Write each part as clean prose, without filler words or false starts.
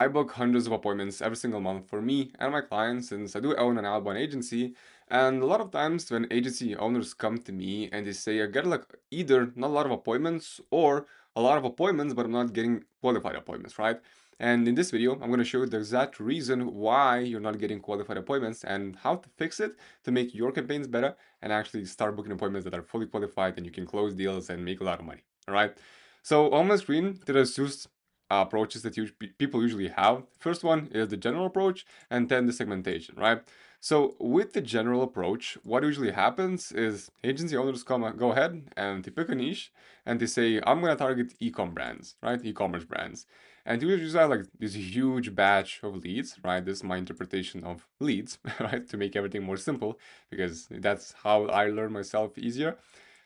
I book hundreds of appointments every single month for me and my clients since I do own an outbound agency. And a lot of times when agency owners come to me and they say, I get like either not a lot of appointments or a lot of appointments, but I'm not getting qualified appointments, right? And in this video, I'm going to show you the exact reason why you're not getting qualified appointments and how to fix it to make your campaigns better and actually start booking appointments that are fully qualified and you can close deals and make a lot of money. All right. So on my screen, there is just approaches that people usually have. First one is the general approach and then the segmentation, right? So with the general approach, what usually happens is agency owners go ahead and they pick a niche and they say, I'm going to target e-com brands, right? E-commerce brands. And you usually have like this huge batch of leads, right? This is my interpretation of leads, right? To make everything more simple, because that's how I learn myself easier.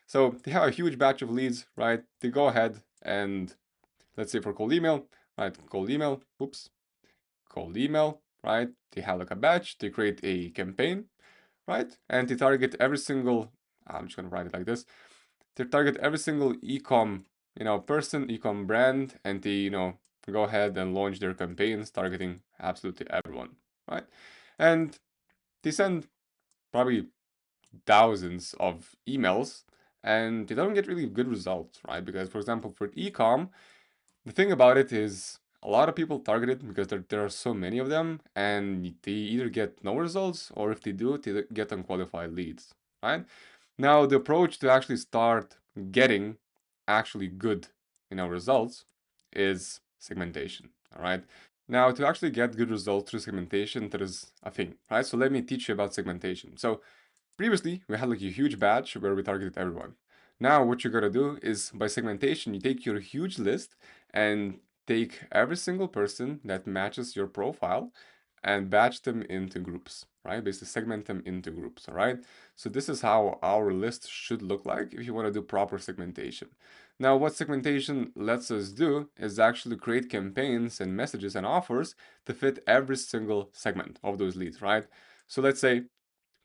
So they have a huge batch of leads, right? They go ahead and let's say for cold email, right? Cold email, right? They have like a batch, they create a campaign, right? And they target every single, I'm just gonna write it like this. They target every single e-com, person, e-com brand, and they, go ahead and launch their campaigns targeting absolutely everyone, right? And they send probably thousands of emails and they don't get really good results, right? Because for example, for e-com, the thing about it is a lot of people target it because there are so many of them and they either get no results or if they do, they get unqualified leads, right? Now, the approach to actually start getting actually good, results is segmentation, all right? Now, to actually get good results through segmentation, there is a thing, right? So let me teach you about segmentation. So previously, we had like a huge batch where we targeted everyone. Now, what you're gonna do is by segmentation, you take your huge list and take every single person that matches your profile and batch them into groups, right? Basically segment them into groups, all right? So this is how our list should look like if you want to do proper segmentation. Now, what segmentation lets us do is actually create campaigns and messages and offers to fit every single segment of those leads, right? So let's say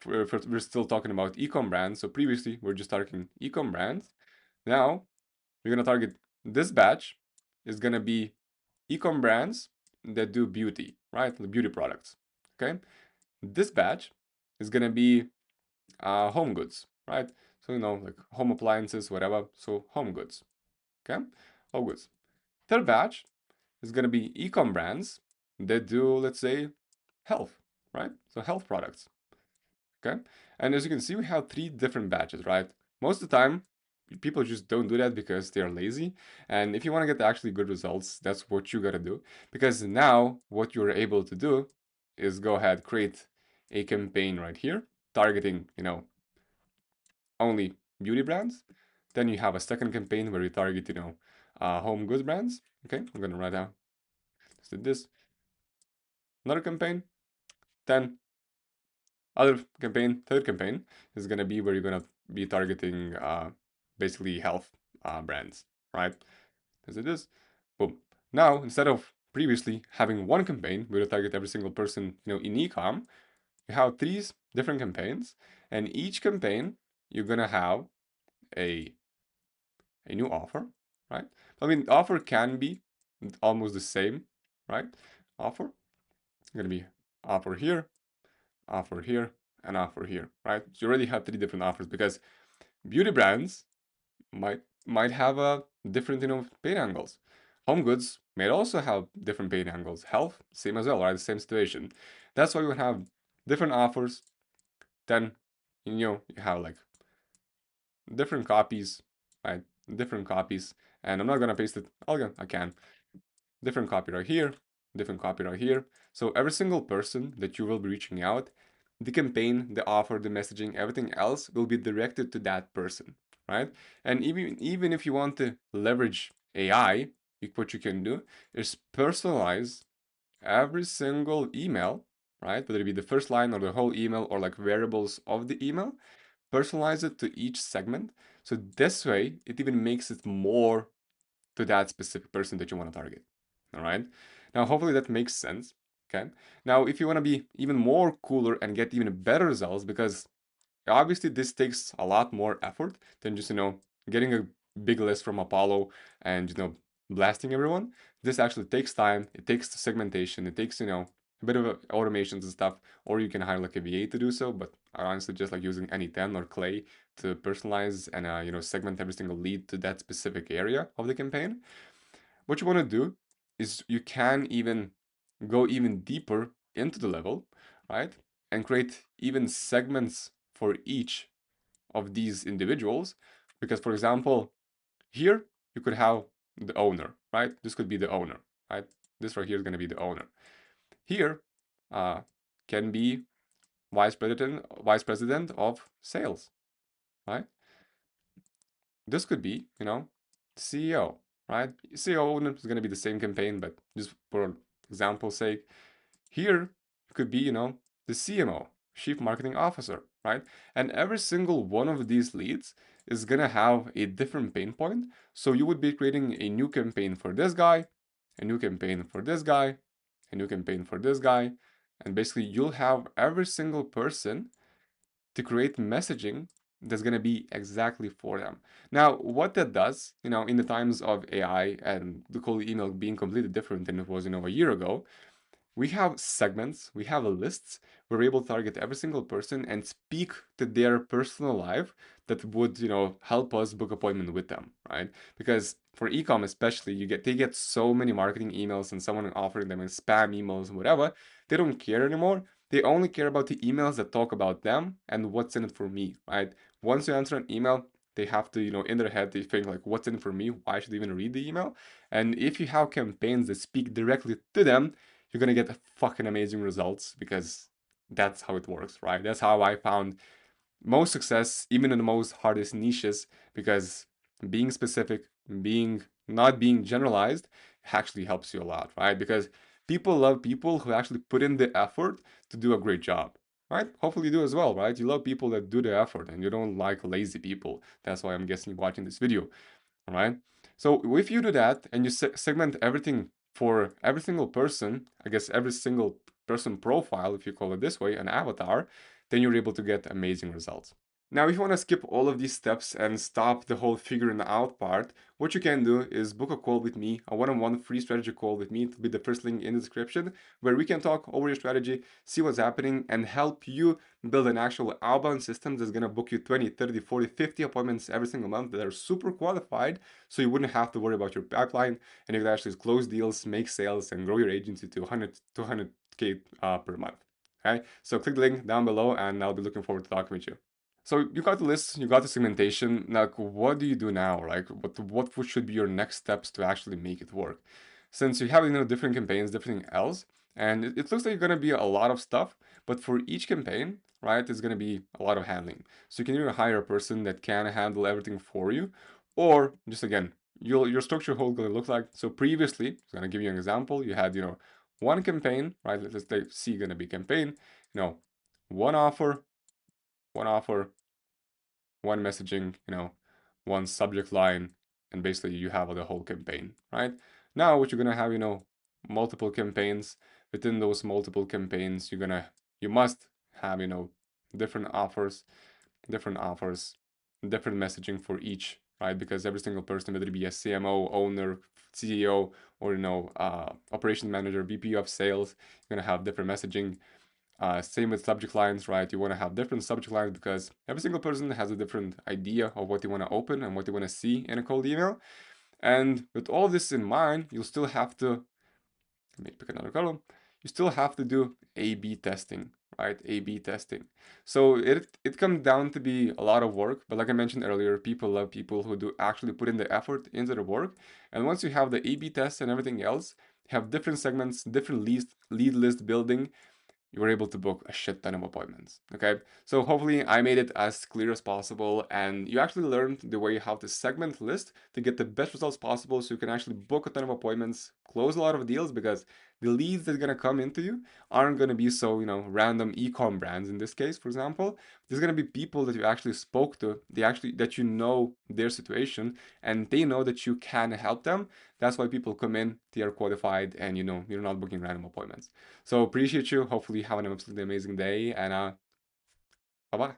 we're still talking about ecom brands. So previously we're just targeting ecom brands. Now we're gonna target this batch is gonna be ecom brands that do beauty, right? The beauty products. Okay. This batch is gonna be home goods, right? So like home appliances, whatever. So home goods. Okay, home goods. Third batch is gonna be ecom brands that do, let's say, health, right? So health products. Okay. And as you can see, we have three different batches, right? Most of the time, people just don't do that because they're lazy. And if you want to get actually good results, that's what you got to do. Because now what you're able to do is go ahead, create a campaign right here, targeting, only beauty brands. Then you have a second campaign where you target, home goods brands. Okay, I'm going to write down, let's do this. Another campaign. Then other campaign, third campaign, is going to be where you're going to be targeting basically health brands, right? As it is. Boom. Now, instead of previously having one campaign where you target every single person, in ecom, you have three different campaigns, and each campaign you're going to have a new offer, right? I mean, offer can be almost the same, right? Offer going to be offer here, offer here, and offer here, right? So you already have three different offers because beauty brands might have a different, paid angles. Home goods may also have different paid angles. Health, same as well, right? The same situation. That's why we have different offers. Then, you have like different copies, right? Different copies. And I'm not gonna paste it. I can. Different copy right here, different copy right here. So every single person that you will be reaching out, the campaign, the offer, the messaging, everything else will be directed to that person, right? And even if you want to leverage AI, what you can do is personalize every single email, right? Whether it be the first line or the whole email or like variables of the email, personalize it to each segment. So this way, it even makes it more to that specific person that you want to target. All right. Now, hopefully that makes sense. Okay. Now, if you want to be even more cooler and get even better results, because obviously this takes a lot more effort than just, getting a big list from Apollo and, blasting everyone. This actually takes time. It takes segmentation. It takes, a bit of automations and stuff, or you can hire like a VA to do so. But I honestly just like using any 10 or Clay to personalize and, segment every single lead to that specific area of the campaign. What you want to do is you can even go even deeper into the level, right? And create even segments for each of these individuals. Because, for example, here you could have the owner, right? This could be the owner, right? This right here is going to be the owner. Here uh, can be vice president of sales, right? This could be, CEO, right? CEO owner is going to be the same campaign, but just for example's sake, here could be, the CMO, Chief Marketing Officer, right? And every single one of these leads is gonna have a different pain point. So you would be creating a new campaign for this guy, a new campaign for this guy, a new campaign for this guy. And basically you'll have every single person to create messaging that's going to be exactly for them. Now, what that does, in the times of AI and the cold email being completely different than it was, a year ago, we have segments, we have lists. We're able to target every single person and speak to their personal life that would, help us book appointment with them, right? Because for ecom especially, they get so many marketing emails and someone offering them in spam emails and whatever. They don't care anymore. They only care about the emails that talk about them and what's in it for me, right? Once you answer an email, they have to, in their head, they think like, what's in it for me? Why should I even read the email? And if you have campaigns that speak directly to them, you're gonna get fucking amazing results because that's how it works, right? That's how I found most success, even in the most hardest niches, because being specific, being not being generalized, actually helps you a lot, right? Because people love people who actually put in the effort to do a great job, right? Hopefully you do as well, right? You love people that do the effort and you don't like lazy people. That's why I'm guessing you're watching this video. All right. So if you do that and you segment everything for every single person, I guess every single person profile, if you call it this way, an avatar, then you're able to get amazing results. Now, if you want to skip all of these steps and stop the whole figuring out part, what you can do is book a call with me, a one-on-one free strategy call with me. It'll be the first link in the description, where we can talk over your strategy, see what's happening, and help you build an actual outbound system that's going to book you 20, 30, 40, 50 appointments every single month that are super qualified, so you wouldn't have to worry about your pipeline, and you can actually close deals, make sales, and grow your agency to 100, 200K per month. Okay, so click the link down below, and I'll be looking forward to talking with you. So you got the list, you got the segmentation. Now, what do you do now? Like, what should be your next steps to actually make it work? Since you have, different campaigns, different else, and it looks like you're gonna be a lot of stuff, but for each campaign, right, it's gonna be a lot of handling. So you can either hire a person that can handle everything for you, or just again, your structure whole gonna look like. So previously, I'm gonna give you an example. You had, one campaign, right? Let's say C gonna be campaign, one offer, one offer, one messaging, one subject line, and basically you have the whole campaign, right? Now what you're gonna have, multiple campaigns. Within those multiple campaigns, you must have, different offers, different offers, different messaging for each, right? Because every single person, whether it be a CMO, owner, CEO, or operation manager, VP of sales, you're gonna have different messaging. Same with subject lines, right? You want to have different subject lines because every single person has a different idea of what they want to open and what they want to see in a cold email. And with all this in mind, you'll still have to, let me pick another column, you still have to do A/B testing, right? A/B testing. So it comes down to be a lot of work, but like I mentioned earlier, people love people who do actually put in the effort into the work. And once you have the A/B test and everything else, have different segments, different lead list building, you were able to book a shit ton of appointments. Okay, so hopefully I made it as clear as possible, and you actually learned the way how to segment list to get the best results possible, so you can actually book a ton of appointments, close a lot of deals, because the leads that are gonna come into you aren't gonna be so random e-com brands. In this case, for example, there's gonna be people that you actually spoke to, that their situation, and they know that you can help them. That's why people come in, they are qualified, and you're not booking random appointments. So appreciate you. Hopefully you have an absolutely amazing day, and bye bye.